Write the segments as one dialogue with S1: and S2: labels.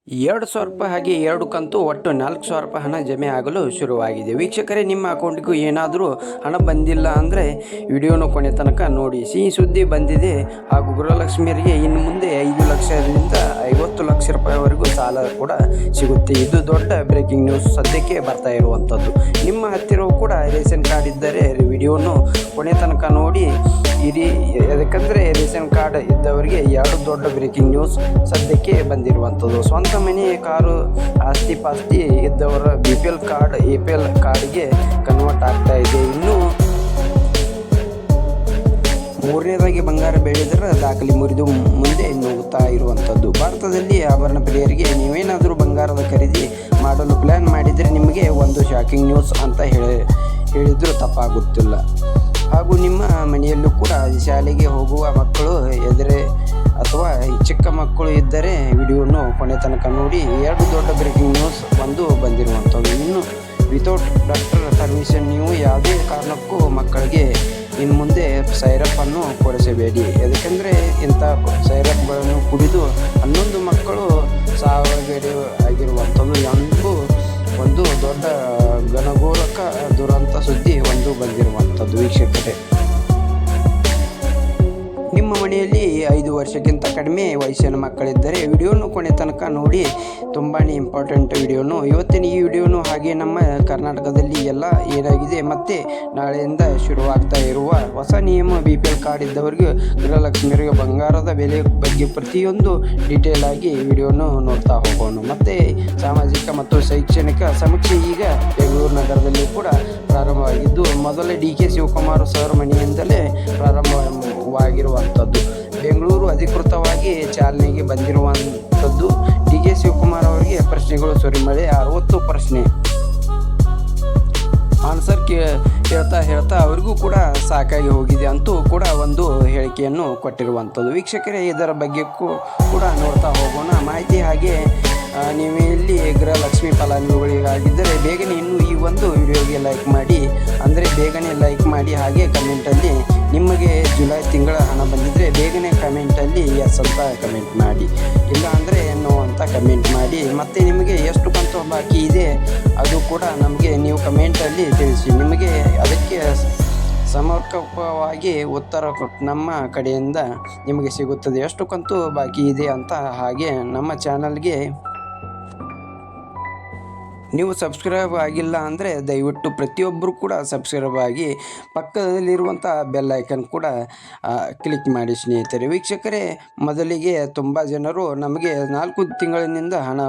S1: 2,000 ಹಾಗೆ 2 ಕಂತು ಒಟ್ಟು 4,000 ಹಣ ಜಮೆ ಆಗಲು ಶುರುವಾಗಿದೆ. ವೀಕ್ಷಕರೇ, ನಿಮ್ಮ ಅಕೌಂಟಿಗೂ ಏನಾದರೂ ಹಣ ಬಂದಿಲ್ಲ ಅಂದರೆ ವಿಡಿಯೋನ ಕೊನೆ ತನಕ ನೋಡಿ. ಸಿಹಿ ಸುದ್ದಿ ಬಂದಿದೆ ಹಾಗೂ ಗೃಹಲಕ್ಷ್ಮಿಯರಿಗೆ ಇನ್ನು ಮುಂದೆ 5 ಲಕ್ಷದಿಂದ 50 ಲಕ್ಷ ರೂಪಾಯಿವರೆಗೂ ಸಾಲ ಕೂಡ ಸಿಗುತ್ತೆ. ಇದು ದೊಡ್ಡ ಬ್ರೇಕಿಂಗ್ ನ್ಯೂಸ್ ಸದ್ಯಕ್ಕೆ ಬರ್ತಾ ಇರುವಂಥದ್ದು. ನಿಮ್ಮ ಹತ್ತಿರವೂ ಕೂಡ ರೇಷನ್ ಕಾರ್ಡ್ ಇದ್ದರೆ ವಿಡಿಯೋನು ಕೊನೆ ತನಕ ನೋಡಿ ಇರಿ. ಯಾಕಂದರೆ ರೇಷನ್ ಕಾರ್ಡ್ ಇದ್ದವರಿಗೆ 2 ದೊಡ್ಡ ಬ್ರೇಕಿಂಗ್ ನ್ಯೂಸ್ ಸದ್ಯಕ್ಕೆ ಬಂದಿರುವಂಥದ್ದು. ಸ್ವಂತ ಮನೆ, ಕಾರು, ಆಸ್ತಿ ಪಾಸ್ತಿ ಇದ್ದವರ BPL ಕಾರ್ಡ್ APL ಕಾರ್ಡ್ಗೆ ಕನ್ವರ್ಟ್ ಆಗ್ತಾ ಇದೆ. ಇನ್ನು ಮೂರನೇದಾಗಿ ಬಂಗಾರ ಬೆಳೆದರೆ ದಾಖಲೆ ಮುರಿದು ಮುಂದೆ ನುಗ್ಗುತ್ತಾ ಇರುವಂಥದ್ದು. ಭಾರತದಲ್ಲಿ ಆಭರಣ ಪ್ರಿಯರಿಗೆ ನೀವೇನಾದರೂ ಬಂಗಾರದ ಖರೀದಿ ಮಾಡಲು ಪ್ಲ್ಯಾನ್ ಮಾಡಿದರೆ ನಿಮಗೆ ಒಂದು ಶಾಕಿಂಗ್ ನ್ಯೂಸ್ ಅಂತ ಹೇಳಿದರೂ ತಪ್ಪಾಗುತ್ತಿಲ್ಲ. ಹಾಗೂ ನಿಮ್ಮ ಮನೆಯಲ್ಲೂ ಕೂಡ ಶಾಲೆಗೆ ಹೋಗುವ ಮಕ್ಕಳು ಎದುರೇ ಅಥವಾ ಚಿಕ್ಕ ಮಕ್ಕಳು ಇದ್ದರೆ ವಿಡಿಯೋನು ಕೊನೆ ತನಕ ನೋಡಿ. 2 ದೊಡ್ಡ ಬ್ರೇಕಿಂಗ್ ನ್ಯೂಸ್ ಬಂದಿರುವಂಥದ್ದು. ಇನ್ನು ವಿತೌಟ್ ಡಾಕ್ಟರ್ ಪರ್ಮಿಷನ್ ನೀವು ಯಾವುದೇ ಕಾರಣಕ್ಕೂ ಮಕ್ಕಳಿಗೆ ಇನ್ನು ಮುಂದೆ ಸೈರಪ್ಪನ್ನು ಕೊಡಿಸಬೇಡಿ. ಯಾಕೆಂದರೆ ಇಂಥ ಸೈರಪ್ಗಳನ್ನು ಕುಡಿದು 11 ಮಕ್ಕಳು ಸಾವಿಗಡೆ ಆಗಿರುವಂಥದ್ದು ಎಂಬು ಒಂದು ದೊಡ್ಡ ಘನಘೋರಕ ದುರಂತ ಸುದ್ದಿ ಬಂದಿರುವಂಥದ್ದು. ವೀಕ್ಷಕರೇ, ನಿಮ್ಮ ಮನೆಯಲ್ಲಿ 5 ವರ್ಷಕ್ಕಿಂತ ಕಡಿಮೆ ವಯಸ್ಸಿನ ಮಕ್ಕಳಿದ್ದರೆ ವಿಡಿಯೋನು ಕೊನೆ ತನಕ ನೋಡಿ. ತುಂಬಾ ಇಂಪಾರ್ಟೆಂಟ್ ವಿಡಿಯೋನು ಇವತ್ತಿನ ಈ ವಿಡಿಯೋನು. ಹಾಗೆ ನಮ್ಮ ಕರ್ನಾಟಕದಲ್ಲಿ ಎಲ್ಲ ಏನಾಗಿದೆ ಮತ್ತು ನಾಳೆಯಿಂದ ಶುರುವಾಗ್ತಾ ಇರುವ ಹೊಸ ನಿಯಮ BPL ಕಾರ್ಡ್ ಇದ್ದವರಿಗೆ ಗೃಹಲಕ್ಷ್ಮಿಯರಿಗೆ ಬಂಗಾರದ ಬೆಲೆ ಬಗ್ಗೆ ಪ್ರತಿಯೊಂದು ಡೀಟೇಲ್ ಆಗಿ ವಿಡಿಯೋನು ನೋಡ್ತಾ ಹೋಗೋಣ. ಮತ್ತು ಸಾಮಾಜಿಕ ಮತ್ತು ಶೈಕ್ಷಣಿಕ ಸಮೀಕ್ಷೆ ಈಗ ಬೆಂಗಳೂರು ನಗರದಲ್ಲಿ ಕೂಡ ಪ್ರಾರಂಭವಾಗಿದ್ದು, ಮೊದಲ DK ಶಿವಕುಮಾರ್ ಸರ್ ಮನೆಯಿಂದಲೇ ಪ್ರಾರಂಭವಾಗಿರುವಂಥದ್ದು. ಬೆಂಗಳೂರು ಅಧಿಕೃತವಾಗಿ ಚಾಲನೆಗೆ ಬಂದಿರುವಂಥದ್ದು. DK ಶಿವಕುಮಾರ್ ಅವರಿಗೆ ಪ್ರಶ್ನೆಗಳು ಸುರಿಮಳೆ. 60 ಪ್ರಶ್ನೆ ಆನ್ಸರ್ ಹೇಳ್ತಾ ಅವರಿಗೂ ಕೂಡ ಸಾಕಾಗಿ ಹೋಗಿದೆ ಅಂತೂ ಕೂಡ ಒಂದು ಹೇಳಿಕೆಯನ್ನು ಕೊಟ್ಟಿರುವಂಥದ್ದು. ವೀಕ್ಷಕರೇ, ಇದರ ಬಗ್ಗೆ ಕೂಡ ನೋಡ್ತಾ ಹೋಗೋಣ ಮಾಹಿತಿ. ಹಾಗೆ ನೀವು ಇಲ್ಲಿ ಗೃಹಲಕ್ಷ್ಮಿ ಫಲಾನುಭವಿಗಳಿಗಾಗಿದ್ದರೆ ಬೇಗನೆ ಇನ್ನೂ ಈ ಒಂದು ವಿಡಿಯೋಗೆ ಲೈಕ್ ಮಾಡಿ, ಅಂದರೆ ಬೇಗನೆ ಲೈಕ್ ಮಾಡಿ. ಹಾಗೆ ಕಮೆಂಟಲ್ಲಿ ನಿಮಗೆ ಜುಲೈ ತಿಂಗಳ ಹಣ ಬಂದಿದ್ದರೆ ಬೇಗನೆ ಕಮೆಂಟಲ್ಲಿ ಎಸ್ ಅಂತ ಕಮೆಂಟ್ ಮಾಡಿ, ಇಲ್ಲ ಅಂದರೆ ನೋ ಅಂತ ಕಮೆಂಟ್ ಮಾಡಿ. ಮತ್ತು ನಿಮಗೆ ಎಷ್ಟು ಕಂತು ಬಾಕಿ ಇದೆ ಅದು ಕೂಡ ನಮಗೆ ನೀವು ಕಮೆಂಟಲ್ಲಿ ತಿಳಿಸಿ. ನಿಮಗೆ ಅದಕ್ಕೆ ಸಮರ್ಪಕವಾಗಿ ಉತ್ತರ ನಮ್ಮ ಕಡೆಯಿಂದ ನಿಮಗೆ ಸಿಗುತ್ತದೆ ಎಷ್ಟು ಕಂತು ಬಾಕಿ ಇದೆ ಅಂತ. ಹಾಗೆ ನಮ್ಮ ಚಾನಲ್ಗೆ ನೀವು ಸಬ್ಸ್ಕ್ರೈಬ್ ಆಗಿಲ್ಲ ಅಂದರೆ ದಯವಿಟ್ಟು ಪ್ರತಿಯೊಬ್ಬರು ಕೂಡ ಸಬ್ಸ್ಕ್ರೈಬ್ ಆಗಿ ಪಕ್ಕದಲ್ಲಿರುವಂಥ ಬೆಲ್ ಐಕನ್ ಕೂಡ ಕ್ಲಿಕ್ ಮಾಡಿ ಸ್ನೇಹಿತರೆ. ವೀಕ್ಷಕರೇ, ಮೊದಲಿಗೆ ತುಂಬ ಜನರು ನಮಗೆ 4 ತಿಂಗಳಿನಿಂದ ಹಣ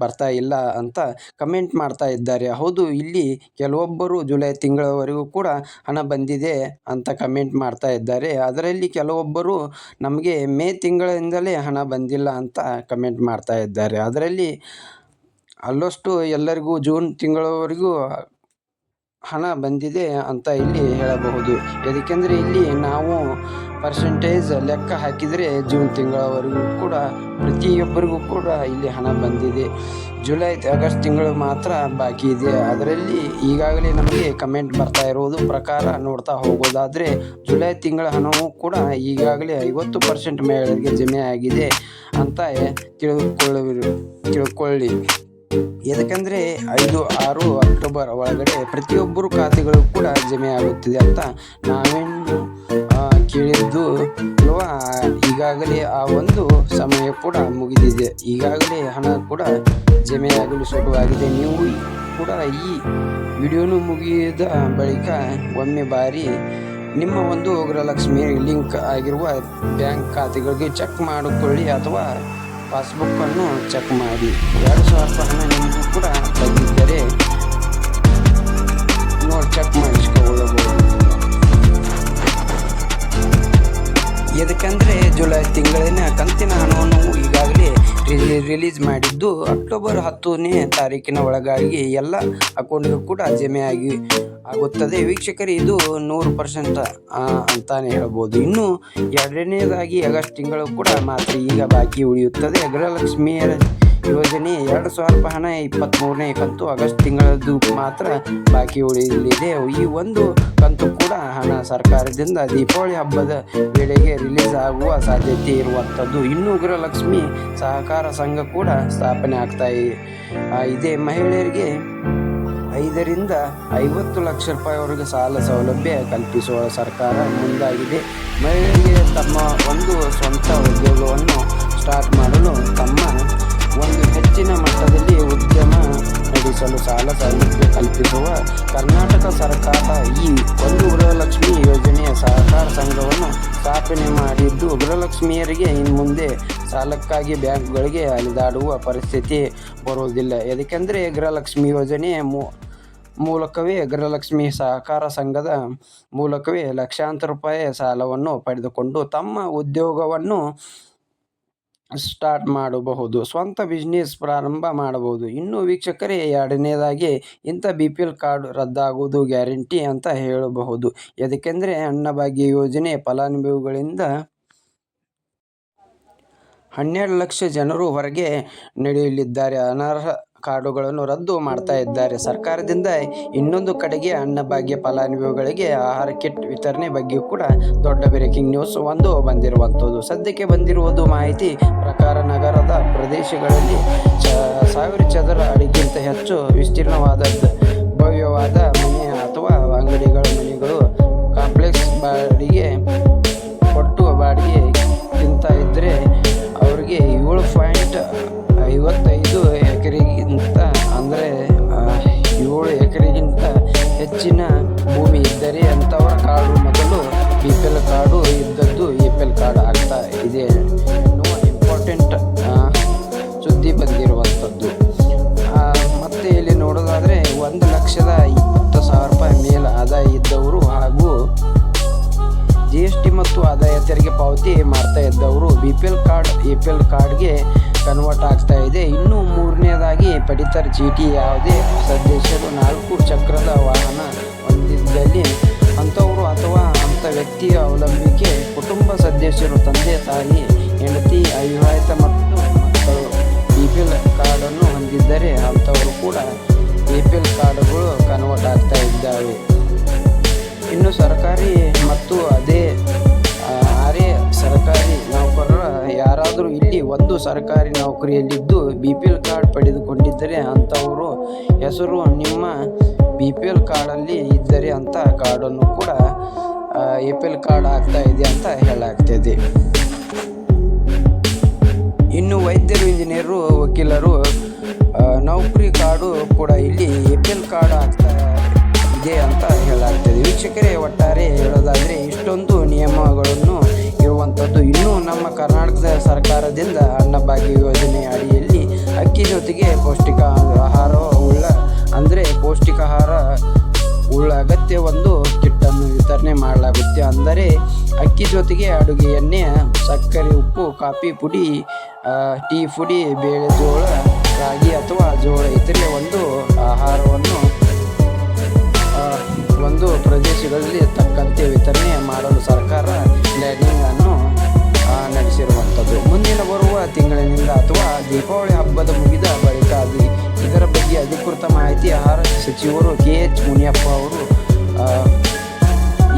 S1: ಬರ್ತಾ ಇಲ್ಲ ಅಂತ ಕಮೆಂಟ್ ಮಾಡ್ತಾ ಇದ್ದಾರೆ. ಹೌದು, ಇಲ್ಲಿ ಕೆಲವೊಬ್ಬರು ಜುಲೈ ತಿಂಗಳವರೆಗೂ ಕೂಡ ಹಣ ಬಂದಿದೆ ಅಂತ ಕಮೆಂಟ್ ಮಾಡ್ತಾ ಇದ್ದಾರೆ. ಅದರಲ್ಲಿ ಕೆಲವೊಬ್ಬರು ನಮಗೆ ಮೇ ತಿಂಗಳಿಂದಲೇ ಹಣ ಬಂದಿಲ್ಲ ಅಂತ ಕಮೆಂಟ್ ಮಾಡ್ತಾ ಇದ್ದಾರೆ. ಅದರಲ್ಲಿ ಆಲ್ಮೋಸ್ಟು ಎಲ್ಲರಿಗೂ ಜೂನ್ ತಿಂಗಳವರೆಗೂ ಹಣ ಬಂದಿದೆ ಅಂತ ಇಲ್ಲಿ ಹೇಳಬಹುದು. ಏಕೆಂದರೆ ಇಲ್ಲಿ ನಾವು ಪರ್ಸೆಂಟೇಜ್ ಲೆಕ್ಕ ಹಾಕಿದರೆ ಜೂನ್ ತಿಂಗಳವರೆಗೂ ಕೂಡ ಪ್ರತಿಯೊಬ್ಬರಿಗೂ ಕೂಡ ಇಲ್ಲಿ ಹಣ ಬಂದಿದೆ. ಜುಲೈ ಆಗಸ್ಟ್ ತಿಂಗಳು ಮಾತ್ರ ಬಾಕಿ ಇದೆ. ಅದರಲ್ಲಿ ಈಗಾಗಲೇ ನಮಗೆ ಕಮೆಂಟ್ ಬರ್ತಾ ಇರೋದು ಪ್ರಕಾರ ನೋಡ್ತಾ ಹೋಗೋದಾದರೆ ಜುಲೈ ತಿಂಗಳ ಹಣವೂ ಕೂಡ ಈಗಾಗಲೇ 50% ಮಹಿಳೆಯರಿಗೆ ಜಮೆ ಆಗಿದೆ ಅಂತ ತಿಳ್ಕೊಳ್ಳಿ. ಯಾಕಂದರೆ 5-6 ಅಕ್ಟೋಬರ್ ಒಳಗಡೆ ಪ್ರತಿಯೊಬ್ಬರು ಖಾತೆಗಳು ಕೂಡ ಜಮೆ ಆಗುತ್ತಿದೆ ಅಂತ ನಾವೇನು ಕೇಳಿದ್ದು ಅಲ್ವಾ. ಈಗಾಗಲೇ ಆ ಒಂದು ಸಮಯ ಕೂಡ ಮುಗಿದಿದೆ. ಈಗಾಗಲೇ ಹಣ ಕೂಡ ಜಮೆ ಆಗಲು ಶುರುವಾಗಿದೆ. ನೀವು ಕೂಡ ಈ ವಿಡಿಯೋನು ಮುಗಿದ ಬಳಿಕ ಒಮ್ಮೆ ಬಾರಿ ನಿಮ್ಮ ಒಂದು ಗೃಹಲಕ್ಷ್ಮಿ ಲಿಂಕ್ ಆಗಿರುವ ಬ್ಯಾಂಕ್ ಖಾತೆಗಳಿಗೆ ಚೆಕ್ ಮಾಡಿಕೊಳ್ಳಿ ಅಥವಾ ಪಾಸ್ಬುಕ್ಕನ್ನು ಚೆಕ್ ಮಾಡಿ. 2,000 ಹಣ ನಿಮಗೂ ಕೂಡ ಬಂದಿದ್ದರೆ ನೋಡಿ ಚೆಕ್ ಮಾಡಿಸ್ಕೊಳ್ಳಬಹುದು. ಯಾಕಂದರೆ ಜುಲೈ ತಿಂಗಳಿನ ಕಂತಿನ ಹಣವನ್ನು ಈಗಾಗಲೇ ರಿಲೀಸ್ ಮಾಡಿದ್ದು ಅಕ್ಟೋಬರ್ 10ನೇ ತಾರೀಕಿನ ಒಳಗಾಗಿ ಎಲ್ಲ ಅಕೌಂಟ್ಗೂ ಕೂಡ ಜಮೆ ಆಗುತ್ತದೆ. ವೀಕ್ಷಕರೇ, ಇದು 100% ಅಂತಾನೆ ಹೇಳ್ಬೋದು. ಇನ್ನು 2ನೇದಾಗಿ ಆಗಸ್ಟ್ ತಿಂಗಳು ಕೂಡ ಮಾತ್ರ ಈಗ ಬಾಕಿ ಉಳಿಯುತ್ತದೆ. ಗೃಹಲಕ್ಷ್ಮಿಯರ ಯೋಜನೆ 2,000 ರೂಪಾಯಿ ಹಣ 23ನೇ ಕಂತು ಆಗಸ್ಟ್ ತಿಂಗಳದ್ದು ಮಾತ್ರ ಬಾಕಿ ಉಳಿಯಲಿದೆ. ಈ ಒಂದು ಕಂತು ಕೂಡ ಹಣ ಸರ್ಕಾರದಿಂದ ದೀಪಾವಳಿ ಹಬ್ಬದ ವೇಳೆಗೆ ರಿಲೀಸ್ ಆಗುವ ಸಾಧ್ಯತೆ ಇರುವಂಥದ್ದು. ಇನ್ನು ಗೃಹಲಕ್ಷ್ಮಿ ಸಹಕಾರ ಸಂಘ ಕೂಡ ಸ್ಥಾಪನೆ ಆಗ್ತಾ ಇದೆ. ಮಹಿಳೆಯರಿಗೆ 5 ರಿಂದ 50 ಲಕ್ಷ ರೂಪಾಯಿವರೆಗೆ ಸಾಲ ಸೌಲಭ್ಯ ಕಲ್ಪಿಸುವ ಸರ್ಕಾರ ಮುಂದಾಗಿದೆ. ಮಹಿಳೆಯರಿಗೆ ತಮ್ಮ ಒಂದು ಸ್ವಂತ ಉದ್ಯೋಗವನ್ನು ಸ್ಟಾರ್ಟ್ ಮಾಡಲು ತಮ್ಮ ಒಂದು ಹೆಚ್ಚಿನ ಮಟ್ಟದಲ್ಲಿ ಉದ್ಯಮ ನಡೆಸಲು ಸಾಲ ಸೌಲಭ್ಯ ಕಲ್ಪಿಸುವ ಕರ್ನಾಟಕ ಸರ್ಕಾರ ಈ ಒಂದು ಗೃಹಲಕ್ಷ್ಮಿ ಯೋಜನೆಯ ಸಹಕಾರ ಸಂಘವನ್ನು ಸ್ಥಾಪನೆ ಮಾಡಿದ್ದು, ಗೃಹಲಕ್ಷ್ಮಿಯರಿಗೆ ಇನ್ನು ಮುಂದೆ ಸಾಲಕ್ಕಾಗಿ ಬ್ಯಾಂಕ್ಗಳಿಗೆ ಅಲೆದಾಡುವ ಪರಿಸ್ಥಿತಿ ಬರುವುದಿಲ್ಲ. ಏಕೆಂದರೆ ಗೃಹಲಕ್ಷ್ಮಿ ಯೋಜನೆಯ ಮೂಲಕವೇ ಗೃಹಲಕ್ಷ್ಮಿ ಸಹಕಾರ ಸಂಘದ ಮೂಲಕವೇ ಲಕ್ಷಾಂತರ ರೂಪಾಯಿ ಸಾಲವನ್ನು ಪಡೆದುಕೊಂಡು ತಮ್ಮ ಉದ್ಯೋಗವನ್ನು ಸ್ಟಾರ್ಟ್ ಮಾಡಬಹುದು, ಸ್ವಂತ ಬಿಸ್ನೆಸ್ ಪ್ರಾರಂಭ ಮಾಡಬಹುದು. ಇನ್ನು ವೀಕ್ಷಕರೇ, 2ನೇದಾಗಿ ಇಂಥ BPL ಕಾರ್ಡ್ ರದ್ದಾಗುವುದು ಗ್ಯಾರಂಟಿ ಅಂತ ಹೇಳಬಹುದು. ಯಾಕೆಂದರೆ ಅನ್ನಭಾಗ್ಯ ಯೋಜನೆ ಫಲಾನುಭವಿಗಳಿಂದ 12 ಲಕ್ಷ ಜನರು ಹೊರಗೆ ನಡೆಯಲಿದ್ದಾರೆ. ಅನರ್ಹ ಕಾರ್ಡುಗಳನ್ನು ರದ್ದು ಮಾಡ್ತಾ ಇದ್ದಾರೆ ಸರ್ಕಾರದಿಂದ. ಇನ್ನೊಂದು ಕಡೆಗೆ ಅನ್ನಭಾಗ್ಯ ಫಲಾನುಭವಿಗಳಿಗೆ ಆಹಾರ ಕಿಟ್ ವಿತರಣೆ ಬಗ್ಗೆ ಕೂಡ ದೊಡ್ಡ ಬ್ರೇಕಿಂಗ್ ನ್ಯೂಸ್ ಒಂದು ಬಂದಿರುವಂಥದ್ದು. ಸದ್ಯಕ್ಕೆ ಬಂದಿರುವುದು ಮಾಹಿತಿ ಪ್ರಕಾರ ನಗರದ ಪ್ರದೇಶಗಳಲ್ಲಿ 1000 ಚದರ ಅಡಿಗಿಂತ ಹೆಚ್ಚು ವಿಸ್ತೀರ್ಣವಾದ ಭವ್ಯವಾದ ಮನೆ ಅಥವಾ ಮನೆಗಳು ಕಾಂಪ್ಲೆಕ್ಸ್ ಬಾಡಿಗೆ ಕೊಟ್ಟು ಬಾಡಿಗೆ ಗಿಂತ ಇದ್ದರೆ ಅವರಿಗೆ 7.55 ಎಕರೆಗಿಂತ ಅಂದರೆ 7 ಎಕರೆಗಿಂತ ಹೆಚ್ಚಿನ ಭೂಮಿ ಇದ್ದರೆ ಅಂಥವರ ಕಾರ್ಡು ಮೊದಲು BPL ಕಾರ್ಡು ಇದ್ದದ್ದು APL ಕಾರ್ಡ್ ಆಗ್ತಾ ಇದೆ ಎನ್ನುವ ಇಂಪಾರ್ಟೆಂಟ್ ಸುದ್ದಿ ಬಂದಿರುವಂಥದ್ದು. ಮತ್ತು ಇಲ್ಲಿ ನೋಡೋದಾದರೆ 1,20,000 ರೂಪಾಯಿ ಮೇಲೆ ಆದಾಯ ಇದ್ದವರು ಹಾಗೂ GST ಮತ್ತು ಆದಾಯ ತೆರಿಗೆ ಪಾವತಿ ಮಾಡ್ತಾ ಇದ್ದವರು BPL ಕಾರ್ಡ್ APL ಕಾರ್ಡ್ಗೆ ಕನ್ವರ್ಟ್ ಆಗ್ತಾ ಇದೆ. ಇನ್ನು 3ನೇದಾಗಿ ಪಡಿತರ ಚೀಟಿ ಯಾವುದೇ ಸದಸ್ಯರು 4 ಚಕ್ರದ ವಾಹನ ಹೊಂದಿದ್ದಲ್ಲಿ ಅಂಥವರು ಅಥವಾ ಅಂಥ ವ್ಯಕ್ತಿಯ ಅವಲಂಬಿಕೆ ಕುಟುಂಬ ಸದಸ್ಯರು ತಂದೆ ತಾಯಿ ಹೆಂಡತಿ ಅವಿವಾಹಿತ ಮತ್ತು ಮಕ್ಕಳು BPL ಕಾರ್ಡನ್ನು ಹೊಂದಿದ್ದರೆ ಅಂಥವರು ಕೂಡ APL ಕಾರ್ಡ್ಗಳು ಕನ್ವರ್ಟ್ ಆಗ್ತಾ ಇದ್ದಾವೆ. ಇನ್ನು ಸರ್ಕಾರಿ ಮತ್ತು ಸರ್ಕಾರಿ ನೌಕರರ ಯಾರಾದರೂ ಇಲ್ಲಿ ಒಂದು ಸರ್ಕಾರಿ ನೌಕರಿಯಲ್ಲಿದ್ದು BPL ಕಾರ್ಡ್ ಪಡೆದುಕೊಂಡಿದ್ದರೆ ಅಂಥವರು ಹೆಸರು ನಿಮ್ಮ BPL ಕಾರ್ಡಲ್ಲಿ ಇದ್ದರೆ ಅಂಥ ಕಾರ್ಡನ್ನು ಕೂಡ APL ಕಾರ್ಡ್ ಆಗ್ತಾ ಇದೆ ಅಂತ ಹೇಳಲಾಗ್ತಿದೆ. ಇನ್ನು ವೈದ್ಯರು, ಇಂಜಿನಿಯರು, ವಕೀಲರು ನೌಕರಿ ಕಾರ್ಡು ಕೂಡ ಇಲ್ಲಿ APL ಕಾರ್ಡ್ ಆಗ್ತಾ ಇದೆ ಅಂತ ಹೇಳಲಾಗ್ತದೆ. ವೀಕ್ಷಕರೇ, ಒಟ್ಟಾರೆ ಹೇಳೋದಾದರೆ ಇಷ್ಟೊಂದು ನಿಯಮಗಳನ್ನು ಇರುವಂಥದ್ದು. ಇನ್ನು ನಮ್ಮ ಕರ್ನಾಟಕದ ಸರ್ಕಾರದಿಂದ ಅನ್ನಭಾಗ್ಯ ಯೋಜನೆ ಅಡಿಯಲ್ಲಿ ಅಕ್ಕಿ ಜೊತೆಗೆ ಪೌಷ್ಟಿಕಾಹಾರ ಉಳ್ಳ ಅಗತ್ಯ ಒಂದು ಕಿಟ್ಟನ್ನು ವಿತರಣೆ ಮಾಡಲಾಗುತ್ತೆ. ಅಂದರೆ ಅಕ್ಕಿ ಜೊತೆಗೆ ಅಡುಗೆ ಎಣ್ಣೆ, ಸಕ್ಕರೆ, ಉಪ್ಪು, ಕಾಫಿ ಪುಡಿ, ಟೀ ಪುಡಿ, ಬೇಳೆ, ಜೋಳ, ರಾಗಿ ಅಥವಾ ಜೋಳ ಇತರೆ ಒಂದು ಆಹಾರವನ್ನು ಒಂದು ಪ್ರದೇಶಗಳಲ್ಲಿ ತಕ್ಕಂತೆ ವಿತರಣೆ ಮಾಡಲು ಸರ್ಕಾರ ಪ್ಲಾನಿಂಗ್ ಅನ್ನು ನಡೆಸಿರುವಂಥದ್ದು. ಮುಂದಿನ ಬರುವ ತಿಂಗಳಿನಿಂದ ಅಥವಾ ದೀಪಾವಳಿ ಹಬ್ಬದ ಮುಗಿದ ಬಳಿಕ ಇದರ ಬಗ್ಗೆ ಅಧಿಕೃತ ಮಾಹಿತಿ ಆಹಾರ ಸಚಿವರು KH ಮುನಿಯಪ್ಪ ಅವರು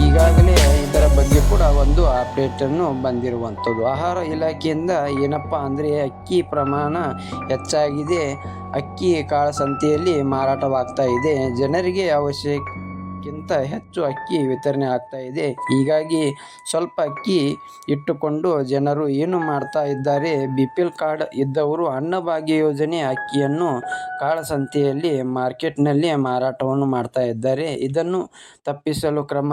S1: ಈಗಾಗಲೇ ಇದರ ಬಗ್ಗೆ ಕೂಡ ಒಂದು ಅಪ್ಡೇಟನ್ನು ಬಂದಿರುವಂಥದ್ದು. ಆಹಾರ ಇಲಾಖೆಯಿಂದ ಏನಪ್ಪ ಅಂದರೆ ಅಕ್ಕಿ ಪ್ರಮಾಣ ಹೆಚ್ಚಾಗಿದೆ, ಅಕ್ಕಿ ಕಾಳಸಂತೆಯಲ್ಲಿ ಮಾರಾಟವಾಗ್ತಾ ಇದೆ, ಜನರಿಗೆ ಅವಶ್ಯಕ್ಕಿಂತ ಹೆಚ್ಚು ಅಕ್ಕಿ ವಿತರಣೆ ಆಗ್ತಾ ಇದೆ. ಹೀಗಾಗಿ ಸ್ವಲ್ಪ ಅಕ್ಕಿ ಇಟ್ಟುಕೊಂಡು ಜನರು ಏನು ಮಾಡ್ತಾ ಇದ್ದಾರೆ, BPL ಕಾರ್ಡ್ ಇದ್ದವರು ಅನ್ನಭಾಗ್ಯ ಯೋಜನೆ ಅಕ್ಕಿಯನ್ನು ಕಾಳಸಂತೆಯಲ್ಲಿ ಮಾರ್ಕೆಟ್ನಲ್ಲಿ ಮಾರಾಟವನ್ನು ಮಾಡ್ತಾ ಇದ್ದಾರೆ. ಇದನ್ನು ತಪ್ಪಿಸಲು ಕ್ರಮ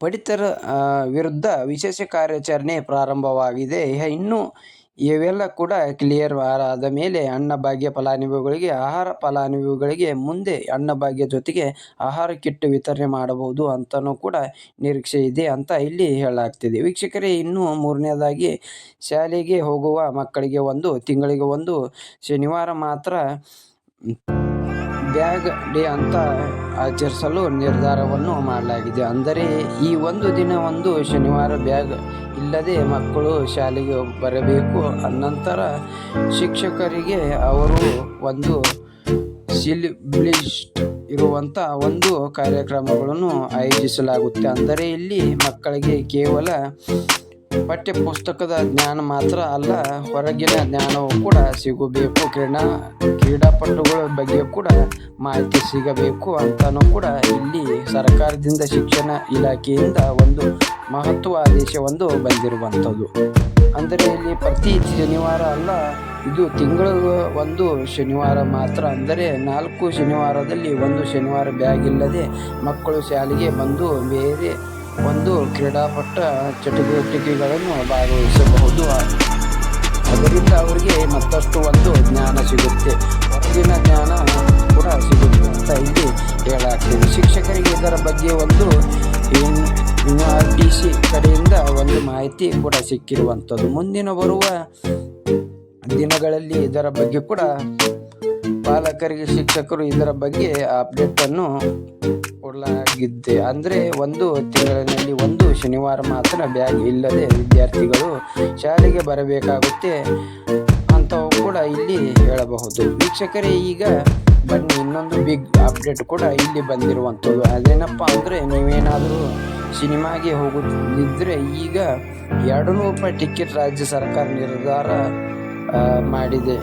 S1: ಪಡಿತರ ವಿರುದ್ಧ ವಿಶೇಷ ಕಾರ್ಯಾಚರಣೆ ಪ್ರಾರಂಭವಾಗಿದೆ. ಇನ್ನು ಇವೆಲ್ಲ ಕೂಡ ಕ್ಲಿಯರ್ ಆದ ಮೇಲೆ ಅನ್ನಭಾಗ್ಯ ಫಲಾನುಭವಿಗಳಿಗೆ ಮುಂದೆ ಅನ್ನಭಾಗ್ಯ ಜೊತೆಗೆ ಆಹಾರ ಕಿಟ್ ವಿತರಣೆ ಮಾಡಬಹುದು ಅಂತಲೂ ಕೂಡ ನಿರೀಕ್ಷೆ ಇದೆ ಅಂತ ಇಲ್ಲಿ ಹೇಳಲಾಗ್ತಿದೆ. ವೀಕ್ಷಕರೇ, ಇನ್ನು 3ನೇದಾಗಿ ಶಾಲೆಗೆ ಹೋಗುವ ಮಕ್ಕಳಿಗೆ ತಿಂಗಳಿಗೆ ಒಂದು ಶನಿವಾರ ಮಾತ್ರ ಬ್ಯಾಗ್ ಡೇ ಅಂತ ಆಚರಿಸಲು ನಿರ್ಧಾರವನ್ನು ಮಾಡಲಾಗಿದೆ. ಅಂದರೆ ಈ ಒಂದು ದಿನ ಶನಿವಾರ ಬ್ಯಾಗ್ ಇಲ್ಲದೆ ಮಕ್ಕಳು ಶಾಲೆಗೆ ಬರಬೇಕು. ಅನಂತರ ಶಿಕ್ಷಕರಿಗೆ ಅವರು ಒಂದು ಸಿಲಿಬ್ಲಿಸ್ಟ್ ಇರುವಂಥ ಒಂದು ಕಾರ್ಯಕ್ರಮಗಳನ್ನು ಆಯೋಜಿಸಲಾಗುತ್ತೆ. ಅಂದರೆ ಇಲ್ಲಿ ಮಕ್ಕಳಿಗೆ ಕೇವಲ ಪಠ್ಯ ಪುಸ್ತಕದ ಜ್ಞಾನ ಮಾತ್ರ ಅಲ್ಲ, ಹೊರಗಿನ ಜ್ಞಾನವೂ ಕೂಡ ಸಿಗಬೇಕು. ಕ್ರೀಡಾಪಟುಗಳ ಬಗ್ಗೆ ಕೂಡ ಮಾಹಿತಿ ಸಿಗಬೇಕು ಅಂತಲೂ ಕೂಡ ಇಲ್ಲಿ ಸರ್ಕಾರದಿಂದ ಶಿಕ್ಷಣ ಇಲಾಖೆಯಿಂದ ಒಂದು ಮಹತ್ವ ಆದೇಶವೊಂದು ಬಂದಿರುವಂಥದ್ದು. ಅಂದರೆ ಇಲ್ಲಿ ಪ್ರತಿ ಶನಿವಾರ ಅಲ್ಲ, ಇದು ತಿಂಗಳ ಒಂದು ಶನಿವಾರ ಮಾತ್ರ. ಅಂದರೆ 4 ಶನಿವಾರದಲ್ಲಿ ಒಂದು ಶನಿವಾರ ಬ್ಯಾಗ್ ಇಲ್ಲದೆ ಮಕ್ಕಳು ಶಾಲೆಗೆ ಬಂದು ಬೇರೆ ಒಂದು ಕ್ರೀಡಾಪಟ್ಟ ಚಟುವಟಿಕೆಗಳನ್ನು ಭಾಗವಹಿಸಬಹುದು. ಅದರಿಂದ ಅವರಿಗೆ ಮತ್ತಷ್ಟು ಒಂದು ಜ್ಞಾನ ಸಿಗುತ್ತೆ, ಹೊರಗಿನ ಜ್ಞಾನ ಕೂಡ ಸಿಗುತ್ತೆ ಅಂತ ಇಲ್ಲಿ ಹೇಳಾಗ್ತದೆ. ಶಿಕ್ಷಕರಿಗೆ ಇದರ ಬಗ್ಗೆ ಒಂದು NRDC ಕಡೆಯಿಂದ ಒಂದು ಮಾಹಿತಿ ಕೂಡ ಸಿಕ್ಕಿರುವಂಥದ್ದು. ಮುಂದಿನ ಬರುವ ದಿನಗಳಲ್ಲಿ ಇದರ ಬಗ್ಗೆ ಕೂಡ ಪಾಲಕರಿಗೆ ಶಿಕ್ಷಕರು ಇದರ ಬಗ್ಗೆ ಅಪ್ಡೇಟನ್ನು ಕೊಡಲಾಗಿದೆ. ಅಂದರೆ ಒಂದು ತಿಂಗಳಿನಲ್ಲಿ ಒಂದು ಶನಿವಾರ ಮಾತ್ರ ಬ್ಯಾಗ್ ಇಲ್ಲದೆ ವಿದ್ಯಾರ್ಥಿಗಳು ಶಾಲೆಗೆ ಬರಬೇಕಾಗುತ್ತೆ ಅಂತವು ಕೂಡ ಇಲ್ಲಿ ಹೇಳಬಹುದು. ವೀಕ್ಷಕರೇ, ಈಗ ಬನ್ನಿ ಇನ್ನೊಂದು ಬಿಗ್ ಅಪ್ಡೇಟ್ ಕೂಡ ಇಲ್ಲಿ ಬಂದಿರುವಂಥದ್ದು. ಅದೇನಪ್ಪ ಅಂದರೆ, ನೀವೇನಾದರೂ ಸಿನಿಮಾಗೆ ಹೋಗುತ್ತಿದ್ದರೆ ಈಗ 200 ರೂಪಾಯಿ ಟಿಕೆಟ್ ರಾಜ್ಯ ಸರ್ಕಾರ ನಿರ್ಧಾರ ಮಾಡಿದೆ.